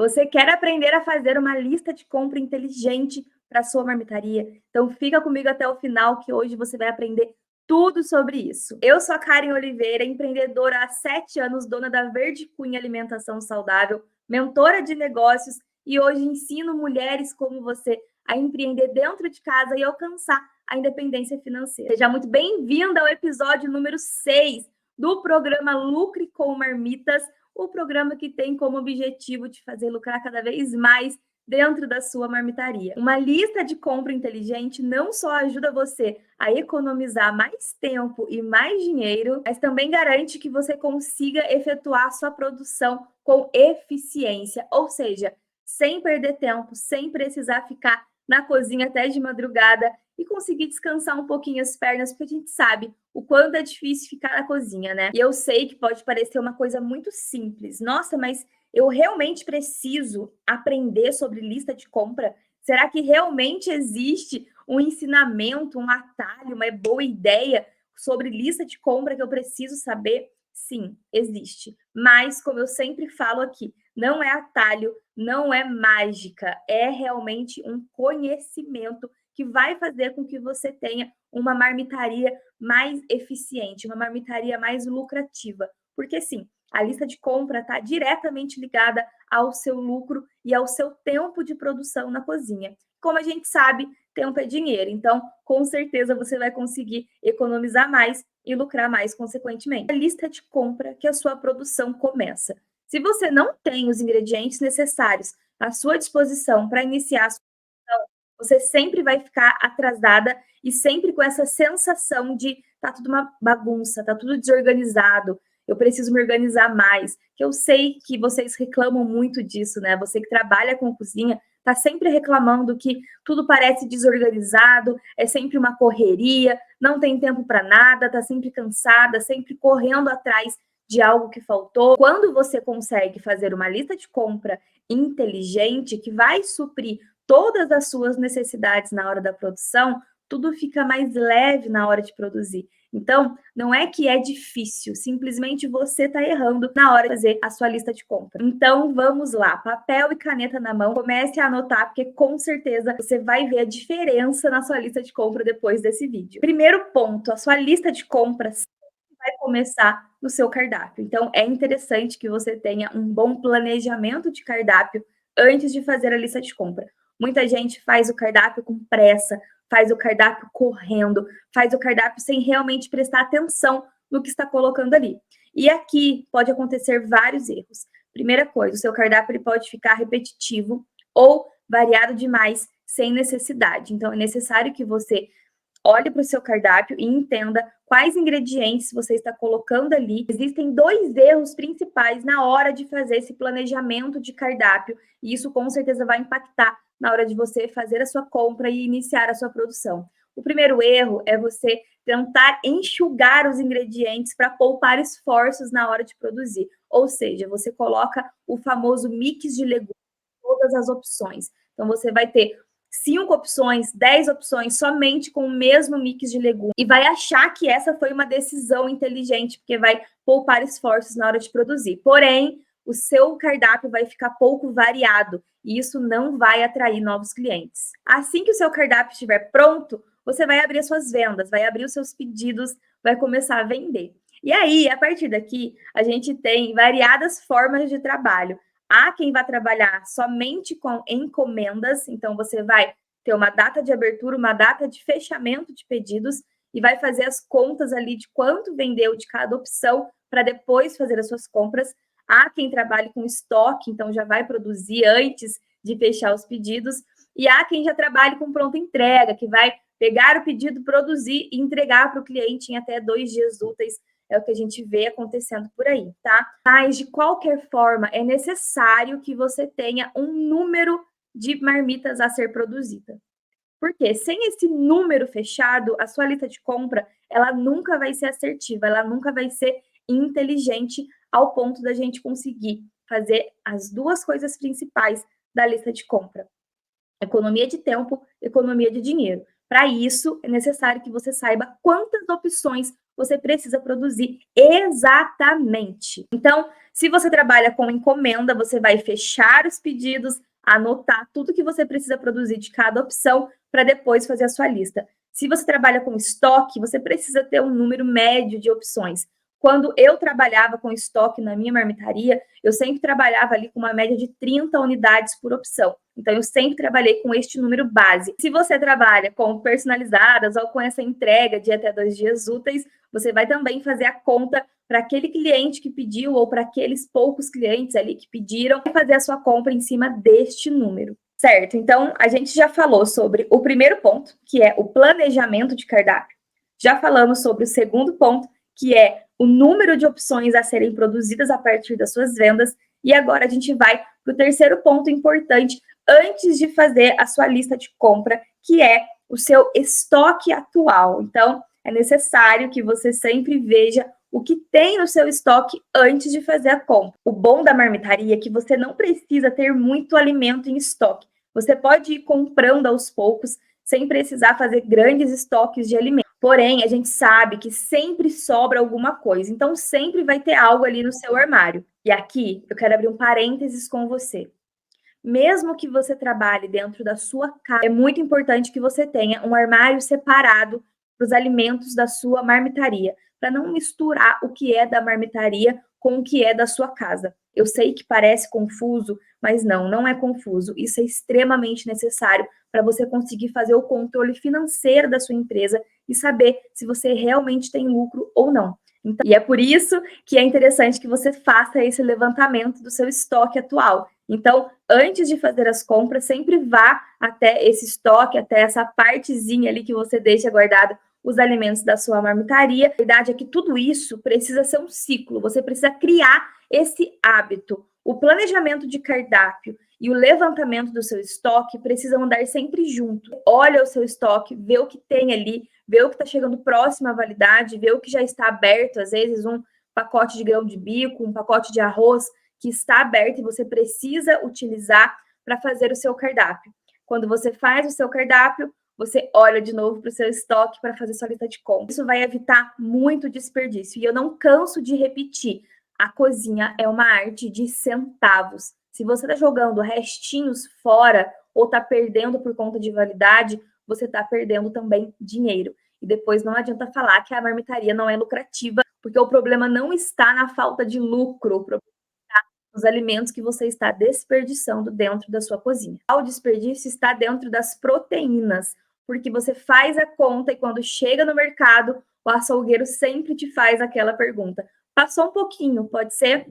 Você quer aprender a fazer uma lista de compra inteligente para sua marmitaria? Então fica comigo até o final que hoje você vai aprender tudo sobre isso. Eu sou a Karen Oliveira, empreendedora há 7 anos, dona da Verde Cunha Alimentação Saudável, mentora de negócios e hoje ensino mulheres como você a empreender dentro de casa e alcançar a independência financeira. Seja muito bem-vinda ao episódio número 6 do programa Lucre com Marmitas, o programa que tem como objetivo te fazer lucrar cada vez mais dentro da sua marmitaria. Uma lista de compra inteligente não só ajuda você a economizar mais tempo e mais dinheiro, mas também garante que você consiga efetuar sua produção com eficiência, ou seja, sem perder tempo, sem precisar ficar na cozinha até de madrugada e conseguir descansar um pouquinho as pernas, porque a gente sabe o quanto é difícil ficar na cozinha, né? E eu sei que pode parecer uma coisa muito simples. Nossa, mas eu realmente preciso aprender sobre lista de compra? Será que realmente existe um ensinamento, um atalho, uma boa ideia sobre lista de compra que eu preciso saber? Sim, existe. Mas, como eu sempre falo aqui, não é atalho, não é mágica, é realmente um conhecimento que vai fazer com que você tenha uma marmitaria mais eficiente, uma marmitaria mais lucrativa. Porque sim, a lista de compra está diretamente ligada ao seu lucro e ao seu tempo de produção na cozinha. Como a gente sabe, tempo é dinheiro, então com certeza você vai conseguir economizar mais e lucrar mais consequentemente. A lista de compra que a sua produção começa. Se você não tem os ingredientes necessários à sua disposição para iniciar a sua produção, você sempre vai ficar atrasada e sempre com essa sensação de tá tudo uma bagunça, tá tudo desorganizado, eu preciso me organizar mais. Que eu sei que vocês reclamam muito disso, né? Você que trabalha com cozinha tá sempre reclamando que tudo parece desorganizado, é sempre uma correria, não tem tempo para nada, tá sempre cansada, sempre correndo atrás de algo que faltou. Quando você consegue fazer uma lista de compra inteligente que vai suprir todas as suas necessidades na hora da produção, tudo fica mais leve na hora de produzir. Então, não é que é difícil, simplesmente você está errando na hora de fazer a sua lista de compra. Então, vamos lá, papel e caneta na mão, comece a anotar, porque com certeza você vai ver a diferença na sua lista de compra depois desse vídeo. Primeiro ponto, a sua lista de compras vai começar no seu cardápio. Então, é interessante que você tenha um bom planejamento de cardápio antes de fazer a lista de compra. Muita gente faz o cardápio com pressa, faz o cardápio correndo, faz o cardápio sem realmente prestar atenção no que está colocando ali. E aqui pode acontecer vários erros. Primeira coisa, o seu cardápio ele pode ficar repetitivo ou variado demais sem necessidade. Então, é necessário que você olhe para o seu cardápio e entenda quais ingredientes você está colocando ali. Existem 2 erros principais na hora de fazer esse planejamento de cardápio, e isso com certeza vai impactar na hora de você fazer a sua compra e iniciar a sua produção. O primeiro erro é você tentar enxugar os ingredientes para poupar esforços na hora de produzir. Ou seja, você coloca o famoso mix de legumes, todas as opções. Então, você vai ter 5 opções, 10 opções somente com o mesmo mix de legumes e vai achar que essa foi uma decisão inteligente, porque vai poupar esforços na hora de produzir. Porém, o seu cardápio vai ficar pouco variado e isso não vai atrair novos clientes. Assim que o seu cardápio estiver pronto, você vai abrir as suas vendas, vai abrir os seus pedidos, vai começar a vender. E aí, a partir daqui, a gente tem variadas formas de trabalho. Há quem vai trabalhar somente com encomendas, então você vai ter uma data de abertura, uma data de fechamento de pedidos e vai fazer as contas ali de quanto vendeu de cada opção para depois fazer as suas compras. Há quem trabalhe com estoque, então já vai produzir antes de fechar os pedidos. E há quem já trabalhe com pronta entrega, que vai pegar o pedido, produzir e entregar para o cliente em até 2 dias úteis. É o que a gente vê acontecendo por aí, tá? Mas, de qualquer forma, é necessário que você tenha um número de marmitas a ser produzida. Porque sem esse número fechado, a sua lista de compra, ela nunca vai ser assertiva, ela nunca vai ser inteligente ao ponto da gente conseguir fazer as 2 coisas principais da lista de compra: economia de tempo, economia de dinheiro. Para isso, é necessário que você saiba quantas opções você precisa produzir exatamente. Então, se você trabalha com encomenda, você vai fechar os pedidos, anotar tudo que você precisa produzir de cada opção para depois fazer a sua lista. Se você trabalha com estoque, você precisa ter um número médio de opções. Quando eu trabalhava com estoque na minha marmitaria, eu sempre trabalhava ali com uma média de 30 unidades por opção. Então, eu sempre trabalhei com este número base. Se você trabalha com personalizadas ou com essa entrega de até 2 dias úteis, você vai também fazer a conta para aquele cliente que pediu ou para aqueles poucos clientes ali que pediram e fazer a sua compra em cima deste número. Certo, então a gente já falou sobre o primeiro ponto, que é o planejamento de cardápio. Já falamos sobre o segundo ponto, que é o número de opções a serem produzidas a partir das suas vendas. E agora a gente vai para o terceiro ponto importante antes de fazer a sua lista de compra, que é o seu estoque atual. Então, é necessário que você sempre veja o que tem no seu estoque antes de fazer a compra. O bom da marmitaria é que você não precisa ter muito alimento em estoque. Você pode ir comprando aos poucos, sem precisar fazer grandes estoques de alimento. Porém, a gente sabe que sempre sobra alguma coisa, então sempre vai ter algo ali no seu armário. E aqui eu quero abrir um parênteses com você. Mesmo que você trabalhe dentro da sua casa, é muito importante que você tenha um armário separado para os alimentos da sua marmitaria, para não misturar o que é da marmitaria com o que é da sua casa. Eu sei que parece confuso, mas não é confuso. Isso é extremamente necessário para você conseguir fazer o controle financeiro da sua empresa e saber se você realmente tem lucro ou não. Então, e é por isso que é interessante que você faça esse levantamento do seu estoque atual. Então, antes de fazer as compras, sempre vá até esse estoque, até essa partezinha ali que você deixa guardado os alimentos da sua marmitaria. A verdade é que tudo isso precisa ser um ciclo, você precisa criar esse hábito. O planejamento de cardápio e o levantamento do seu estoque precisam andar sempre junto. Olha o seu estoque, vê o que tem ali, vê o que está chegando próximo à validade, vê o que já está aberto, às vezes um pacote de grão de bico, um pacote de arroz que está aberto e você precisa utilizar para fazer o seu cardápio. Quando você faz o seu cardápio, você olha de novo para o seu estoque para fazer sua lista de compras. Isso vai evitar muito desperdício. E eu não canso de repetir, a cozinha é uma arte de centavos. Se você está jogando restinhos fora ou está perdendo por conta de validade, você está perdendo também dinheiro. E depois não adianta falar que a marmitaria não é lucrativa, porque o problema não está na falta de lucro, o problema está nos alimentos que você está desperdiçando dentro da sua cozinha. O desperdício está dentro das proteínas, porque você faz a conta e quando chega no mercado, o açougueiro sempre te faz aquela pergunta: passou um pouquinho, pode ser?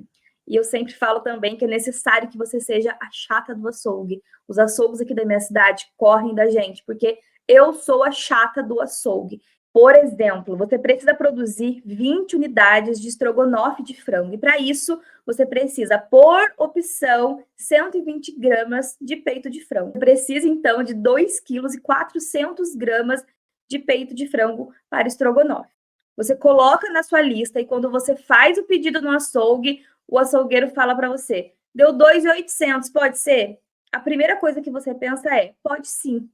E eu sempre falo também que é necessário que você seja a chata do açougue. Os açougues aqui da minha cidade correm da gente, porque eu sou a chata do açougue. Por exemplo, você precisa produzir 20 unidades de estrogonofe de frango. E para isso, você precisa, por opção, 120 gramas de peito de frango. Você precisa, então, de 2,4 kg de peito de frango para estrogonofe. Você coloca na sua lista e quando você faz o pedido no açougue, o açougueiro fala para você: deu 2.800, pode ser? A primeira coisa que você pensa é: pode sim.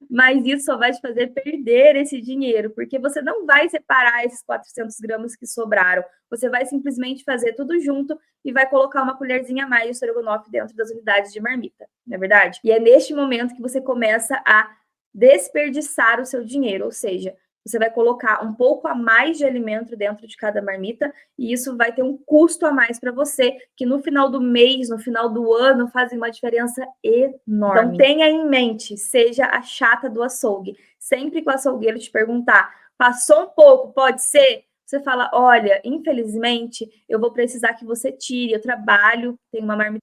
Mas isso só vai te fazer perder esse dinheiro, porque você não vai separar esses 400 gramas que sobraram. Você vai simplesmente fazer tudo junto e vai colocar uma colherzinha a mais de estrogonofe dentro das unidades de marmita, não é verdade? E é neste momento que você começa a desperdiçar o seu dinheiro, ou seja, você vai colocar um pouco a mais de alimento dentro de cada marmita e isso vai ter um custo a mais para você, que no final do mês, no final do ano, fazem uma diferença enorme. Então tenha em mente, seja a chata do açougue. Sempre que o açougueiro te perguntar, passou um pouco, pode ser? Você fala: olha, infelizmente, eu vou precisar que você tire, eu trabalho, tenho uma marmita,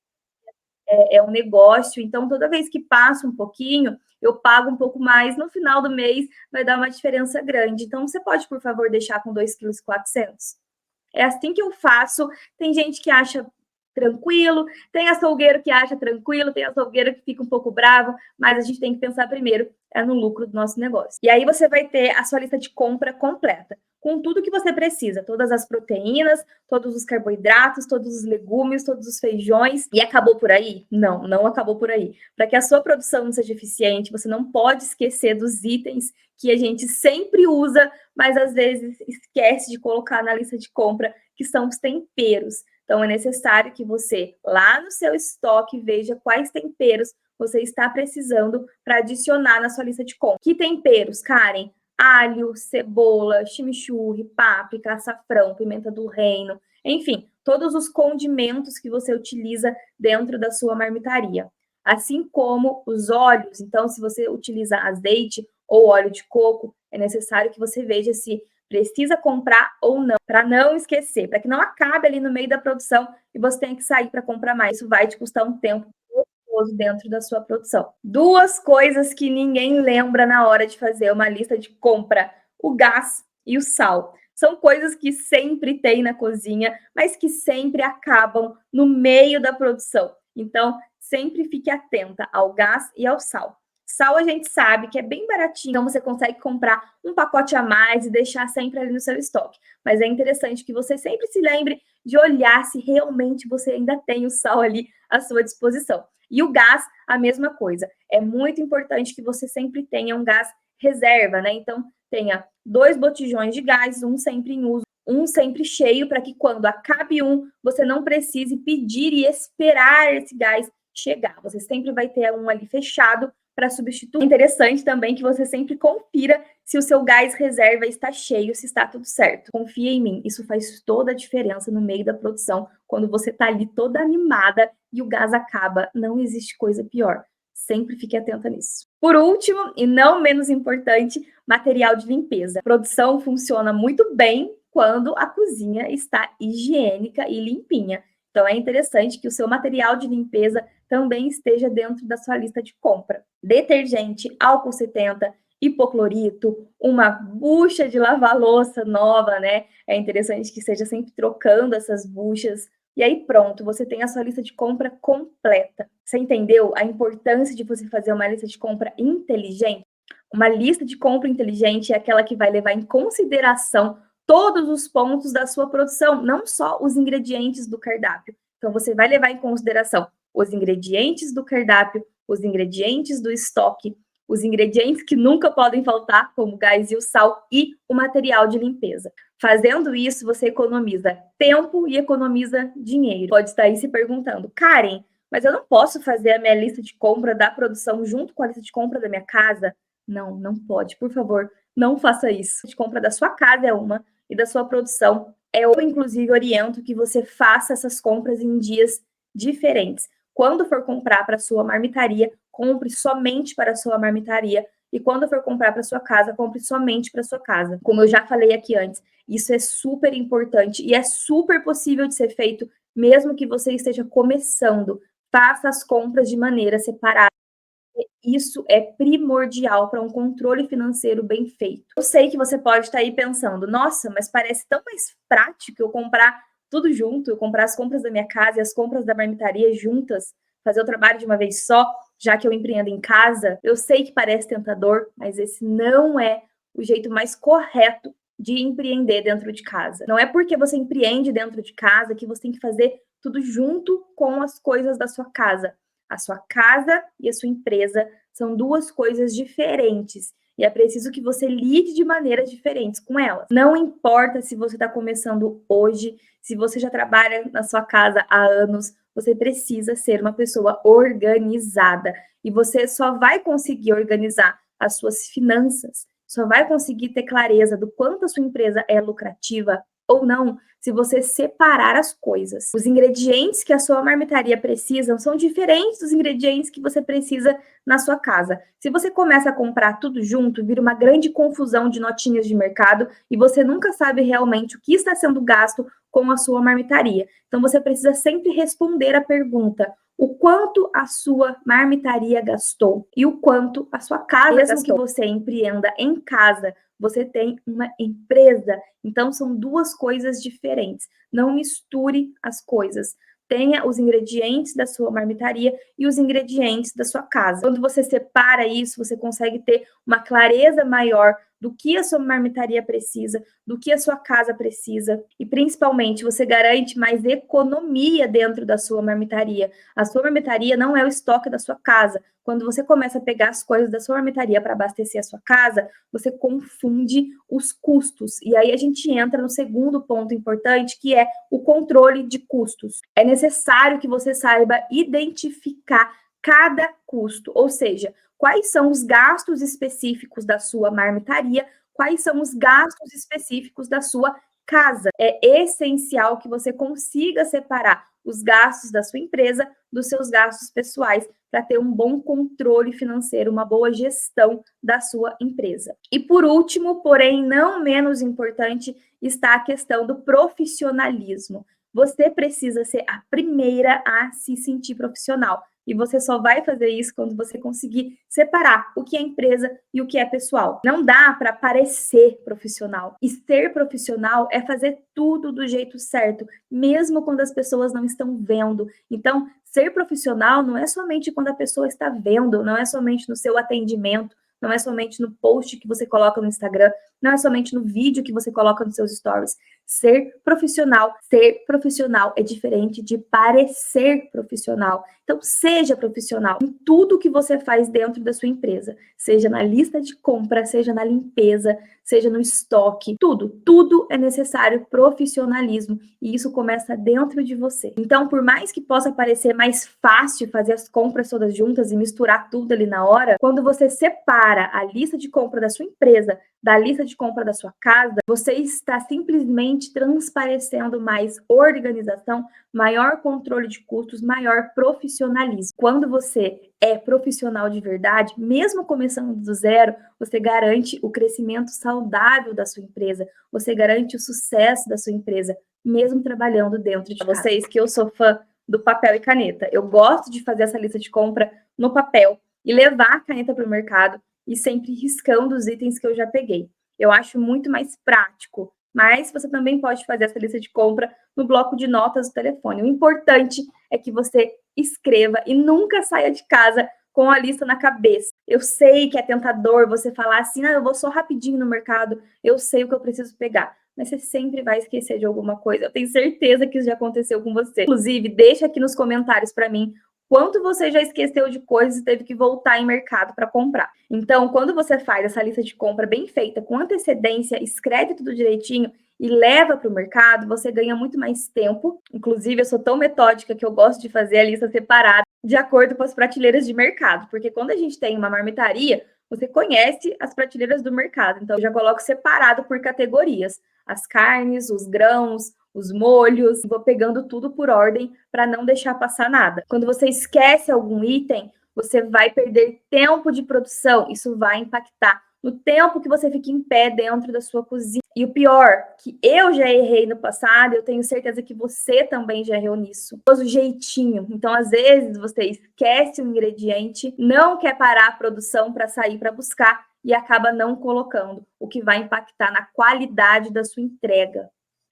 é um negócio, então toda vez que passa um pouquinho, eu pago um pouco mais, no final do mês vai dar uma diferença grande. Então, você pode, por favor, deixar com 2,4 kg? É assim que eu faço. Tem gente que acha tranquilo, tem açougueiro que acha tranquilo, tem açougueiro que fica um pouco bravo, mas a gente tem que pensar primeiro no lucro do nosso negócio. E aí você vai ter a sua lista de compra completa, com tudo que você precisa, todas as proteínas, todos os carboidratos, todos os legumes, todos os feijões. E acabou por aí? Não, não acabou por aí. Para que a sua produção seja eficiente, você não pode esquecer dos itens que a gente sempre usa, mas às vezes esquece de colocar na lista de compra, que são os temperos. Então, é necessário que você, lá no seu estoque, veja quais temperos você está precisando para adicionar na sua lista de compra. Que temperos, Karen? Alho, cebola, chimichurri, páprica, açafrão, pimenta do reino, enfim, todos os condimentos que você utiliza dentro da sua marmitaria. Assim como os óleos, então, se você utiliza azeite ou óleo de coco, é necessário que você veja se precisa comprar ou não, para não esquecer, para que não acabe ali no meio da produção e você tenha que sair para comprar mais. Isso vai te custar um tempo dentro da sua produção. Duas coisas que ninguém lembra na hora de fazer uma lista de compra: o gás e o sal. São coisas que sempre tem na cozinha, mas que sempre acabam no meio da produção. Então, sempre fique atenta ao gás e ao sal. Sal a gente sabe que é bem baratinho, então você consegue comprar um pacote a mais e deixar sempre ali no seu estoque. Mas é interessante que você sempre se lembre de olhar se realmente você ainda tem o sal ali à sua disposição. E o gás, a mesma coisa. É muito importante que você sempre tenha um gás reserva, né? Então, tenha 2 botijões de gás, um sempre em uso, um sempre cheio, para que quando acabe um, você não precise pedir e esperar esse gás chegar. Você sempre vai ter um ali fechado para substituir. É interessante também que você sempre confira se o seu gás reserva está cheio, se está tudo certo. Confia em mim, isso faz toda a diferença no meio da produção, quando você está ali toda animada e o gás acaba. Não existe coisa pior. Sempre fique atenta nisso. Por último, e não menos importante, material de limpeza. A produção funciona muito bem quando a cozinha está higiênica e limpinha. Então, é interessante que o seu material de limpeza também esteja dentro da sua lista de compra. Detergente, álcool 70, hipoclorito, uma bucha de lavar louça nova, né? É interessante que seja sempre trocando essas buchas. E aí pronto, você tem a sua lista de compra completa. Você entendeu a importância de você fazer uma lista de compra inteligente? Uma lista de compra inteligente é aquela que vai levar em consideração todos os pontos da sua produção, não só os ingredientes do cardápio. Então, você vai levar em consideração os ingredientes do cardápio, os ingredientes do estoque, os ingredientes que nunca podem faltar, como o gás e o sal, e o material de limpeza. Fazendo isso, você economiza tempo e economiza dinheiro. Pode estar aí se perguntando, Karen, mas eu não posso fazer a minha lista de compra da produção junto com a lista de compra da minha casa? Não, não pode. Por favor, não faça isso. A lista de compra da sua casa é uma, e da sua produção é outra. Eu, inclusive, oriento que você faça essas compras em dias diferentes. Quando for comprar para a sua marmitaria, compre somente para a sua marmitaria. E quando for comprar para sua casa, compre somente para sua casa. Como eu já falei aqui antes, isso é super importante e é super possível de ser feito, mesmo que você esteja começando. Faça as compras de maneira separada. Isso é primordial para um controle financeiro bem feito. Eu sei que você pode estar aí pensando, nossa, mas parece tão mais prático eu comprar tudo junto, eu comprar as compras da minha casa e as compras da marmitaria juntas, fazer o trabalho de uma vez só, já que eu empreendo em casa. Eu sei que parece tentador, mas esse não é o jeito mais correto de empreender dentro de casa. Não é porque você empreende dentro de casa que você tem que fazer tudo junto com as coisas da sua casa. A sua casa e a sua empresa são duas coisas diferentes e é preciso que você lide de maneiras diferentes com elas. Não importa se você está começando hoje, se você já trabalha na sua casa há anos, você precisa ser uma pessoa organizada e você só vai conseguir organizar as suas finanças, só vai conseguir ter clareza do quanto a sua empresa é lucrativa ou não, se você separar as coisas. Os ingredientes que a sua marmitaria precisa são diferentes dos ingredientes que você precisa na sua casa. Se você começa a comprar tudo junto, vira uma grande confusão de notinhas de mercado e você nunca sabe realmente o que está sendo gasto com a sua marmitaria. Então você precisa sempre responder a pergunta: o quanto a sua marmitaria gastou e o quanto a sua casa gastou. Mesmo que você empreenda em casa, você tem uma empresa. Então, são duas coisas diferentes. Não misture as coisas. tenha os ingredientes da sua marmitaria e os ingredientes da sua casa. Quando você separa isso, você consegue ter uma clareza maior do que a sua marmitaria precisa, do que a sua casa precisa, e principalmente você garante mais economia dentro da sua marmitaria. A sua marmitaria não é o estoque da sua casa. Quando você começa a pegar as coisas da sua marmitaria para abastecer a sua casa, você confunde os custos. E aí a gente entra no segundo ponto importante, que é o controle de custos. É necessário que você saiba identificar cada custo, ou seja, quais são os gastos específicos da sua marmitaria, quais são os gastos específicos da sua casa. É essencial que você consiga separar os gastos da sua empresa dos seus gastos pessoais para ter um bom controle financeiro, uma boa gestão da sua empresa. E por último, porém não menos importante, está a questão do profissionalismo. Você precisa ser a primeira a se sentir profissional. E você só vai fazer isso quando você conseguir separar o que é empresa e o que é pessoal. Não dá para parecer profissional. E ser profissional é fazer tudo do jeito certo, mesmo quando as pessoas não estão vendo. Então, ser profissional não é somente quando a pessoa está vendo, não é somente no seu atendimento, não é somente no post que você coloca no Instagram, não é somente no vídeo que você coloca nos seus stories. Ser profissional é diferente de parecer profissional. Então, seja profissional em tudo que você faz dentro da sua empresa, seja na lista de compra, seja na limpeza, seja no estoque, tudo é necessário profissionalismo e isso começa dentro de você. Então, por mais que possa parecer mais fácil fazer as compras todas juntas e misturar tudo ali na hora, quando você separa a lista de compra da sua empresa da lista de compra da sua casa, você está simplesmente transparecendo mais organização, maior controle de custos, maior profissionalismo. Quando você é profissional de verdade, mesmo começando do zero, você garante o crescimento saudável da sua empresa, você garante o sucesso da sua empresa, mesmo trabalhando dentro de casa. Vocês que eu sou fã do papel e caneta. Eu gosto de fazer essa lista de compra no papel e levar a caneta para o mercado e sempre riscando os itens que eu já peguei. Eu acho muito mais prático, mas você também pode fazer essa lista de compra no bloco de notas do telefone. O importante é que você escreva e nunca saia de casa com a lista na cabeça. Eu sei que é tentador você falar assim, eu vou só rapidinho no mercado, eu sei o que eu preciso pegar. Mas você sempre vai esquecer de alguma coisa. Eu tenho certeza que isso já aconteceu com você. Inclusive, deixa aqui nos comentários para mim quanto você já esqueceu de coisas e teve que voltar em mercado para comprar. Então, quando você faz essa lista de compra bem feita, com antecedência, escreve tudo direitinho e leva para o mercado, você ganha muito mais tempo. Inclusive, eu sou tão metódica que eu gosto de fazer a lista separada de acordo com as prateleiras de mercado, porque quando a gente tem uma marmitaria, você conhece as prateleiras do mercado. Então, eu já coloco separado por categorias. As carnes, os grãos, os molhos, vou pegando tudo por ordem para não deixar passar nada. Quando você esquece algum item, você vai perder tempo de produção, isso vai impactar no tempo que você fica em pé dentro da sua cozinha. E o pior, que eu já errei no passado, eu tenho certeza que você também já errou nisso. O jeitinho. Então, às vezes, você esquece um ingrediente, não quer parar a produção para sair para buscar e acaba não colocando, o que vai impactar na qualidade da sua entrega.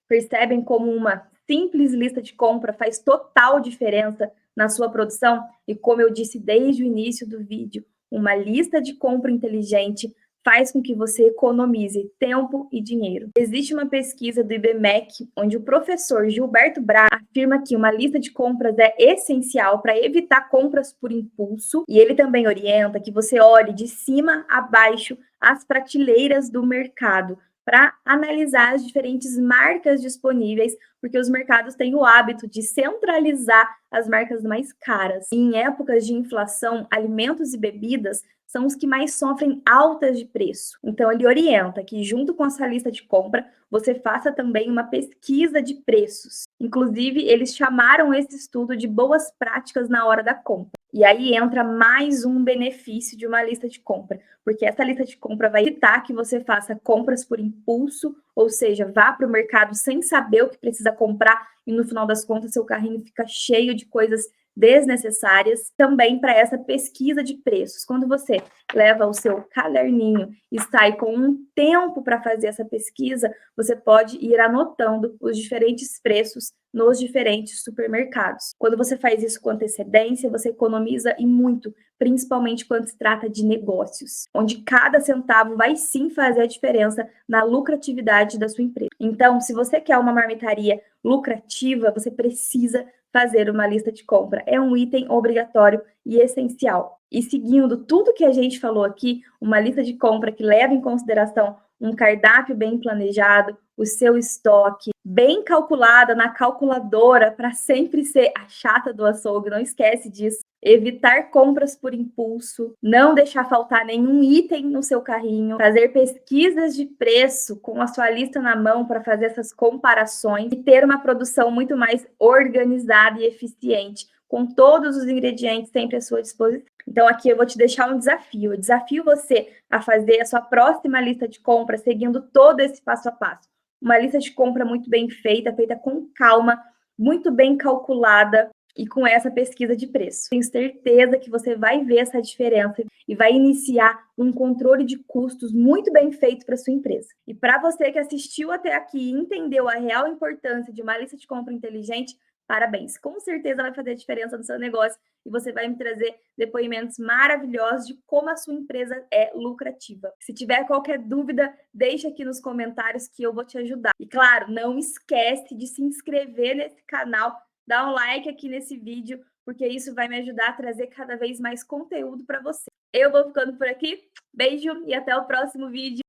Percebem como uma simples lista de compra faz total diferença na sua produção? E como eu disse desde o início do vídeo, uma lista de compra inteligente faz com que você economize tempo e dinheiro. Existe uma pesquisa do IBMEC, onde o professor Gilberto Braga afirma que uma lista de compras é essencial para evitar compras por impulso, e ele também orienta que você olhe de cima a baixo as prateleiras do mercado, para analisar as diferentes marcas disponíveis, porque os mercados têm o hábito de centralizar as marcas mais caras. E em épocas de inflação, alimentos e bebidas são os que mais sofrem altas de preço. Então, ele orienta que, junto com essa lista de compra, você faça também uma pesquisa de preços. Inclusive, eles chamaram esse estudo de boas práticas na hora da compra. E aí entra mais um benefício de uma lista de compra, porque essa lista de compra vai evitar que você faça compras por impulso, ou seja, vá para o mercado sem saber o que precisa comprar e no final das contas seu carrinho fica cheio de coisas desnecessárias, também para essa pesquisa de preços. Quando você leva o seu caderninho e sai com um tempo para fazer essa pesquisa, você pode ir anotando os diferentes preços nos diferentes supermercados. Quando você faz isso com antecedência, você economiza e muito, principalmente quando se trata de negócios, onde cada centavo vai sim fazer a diferença na lucratividade da sua empresa. Então, se você quer uma marmitaria lucrativa, você precisa fazer uma lista de compra. É um item obrigatório e essencial. E seguindo tudo que a gente falou aqui, uma lista de compra que leva em consideração um cardápio bem planejado, o seu estoque bem calculada na calculadora para sempre ser a chata do açougue, não esquece disso. Evitar compras por impulso, não deixar faltar nenhum item no seu carrinho, fazer pesquisas de preço com a sua lista na mão para fazer essas comparações e ter uma produção muito mais organizada e eficiente, com todos os ingredientes sempre à sua disposição. Então, aqui eu vou te deixar um desafio. Eu desafio você a fazer a sua próxima lista de compras seguindo todo esse passo a passo. Uma lista de compra muito bem feita, feita com calma, muito bem calculada e com essa pesquisa de preço. Tenho certeza que você vai ver essa diferença e vai iniciar um controle de custos muito bem feito para sua empresa. E para você que assistiu até aqui e entendeu a real importância de uma lista de compra inteligente, parabéns. Com certeza vai fazer diferença no seu negócio e você vai me trazer depoimentos maravilhosos de como a sua empresa é lucrativa. Se tiver qualquer dúvida, deixa aqui nos comentários que eu vou te ajudar. E claro, não esquece de se inscrever nesse canal, dá um like aqui nesse vídeo, porque isso vai me ajudar a trazer cada vez mais conteúdo para você. Eu vou ficando por aqui. Beijo e até o próximo vídeo.